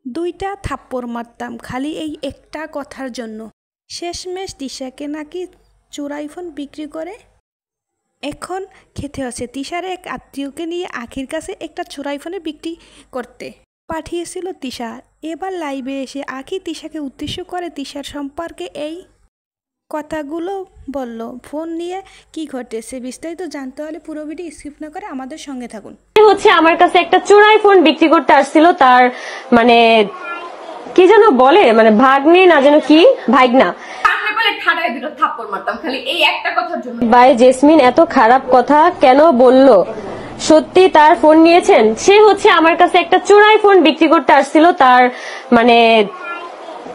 দুইটা থাপ্পড় মারতাম খালি এই একটা কথার জন্য। শেষমেশ তিশাকে নাকি চোরাই ফোন বিক্রি করে এখন খেতে হচ্ছে। তিশার এক আত্মীয়কে নিয়ে আখির কাছে একটা চোরাই ফোনে বিক্রি করতে পাঠিয়েছিল তিশা। এবার লাইভে এসে আখি তিশাকে উদ্দেশ্য করে তিশার সম্পর্কে এই কথাগুলো বলল। ফোন নিয়ে কি ঘটেছে বিস্তারিত জানতে হলে পুরো ভিডিও স্কিপ না করে আমাদের সঙ্গে থাকুন। হচ্ছে আমার কাছে একটা চোরাই ফোন বিক্রি করতে আসছিল, তার মানে কি যেন বলে, মানে ভাগ্নে না যেন কি ভাইগনা। ভাই জেসমিন এত খারাপ কথা কেন বললো? সত্যি তার ফোন নিয়েছেন? সে হচ্ছে আমার কাছে একটা চোরাই ফোন বিক্রি করতে আসছিল, তার মানে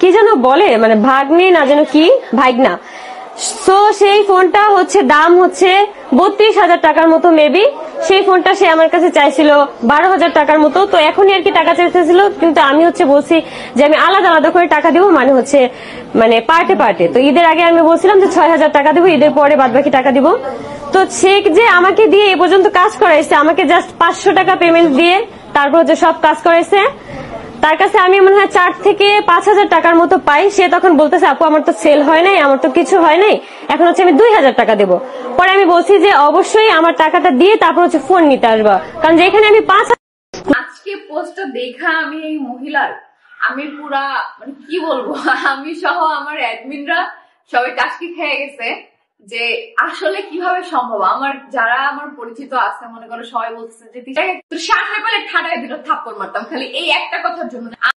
কি যেন বলে, মানে ভাগ্নে না যেন কি ভাইগনা। তো সেই ফোনটা হচ্ছে দাম হচ্ছে 32,000 টাকার মতো মেবি। সেই ফোনটা সে আমার কাছে চাইছিল 12,000 টাকার মতো। তো এখনই আর কি টাকা চাইতেছিল, কিন্তু আমি হচ্ছে বলছি যে আমি আলাদা আলাদা করে টাকা দিব, মানে হচ্ছে মানে পার্টে পার্টে। তো ঈদের আগে আমি বলছিলাম যে 6,000 টাকা দিব, ঈদের পরে বাদ বাকি টাকা দিব। তো সে যে আমাকে দিয়ে এ পর্যন্ত কাজ করাইছে, আমাকে জাস্ট 500 টাকা পেমেন্ট দিয়ে তারপর হচ্ছে সব কাজ করাইছে। তার কাছে আমি মনে হয় 4 থেকে 5,000 টাকার মতো পাই। সে তখন বলতেছে আপু আমার তো সেল হয় নাই, আমার তো কিছু হয় নাই, এখন হচ্ছে আমি 2,000 টাকা দেবো। পরে আমি বলছি যে অবশ্যই আমার টাকাটা দিয়ে তারপর হচ্ছে ফোন নিতে আসবা, কারণ যেখানে আমি 5,000। আজকে পোস্টটা দেখা আমি এই মহিলার আমি পুরা মানে কি বলবো, আমি সহ আমার অ্যাডমিনরা সবাই কাশকি খেয়ে গেছে যে আসলে কিভাবে সম্ভব। আমার যারা আমার পরিচিত আছে মনে করো সবাই বলতেছে যে সামনে পেলে ঠাডায় দিল থাপ্পড় মারতাম খালি এই একটা কথার জন্য।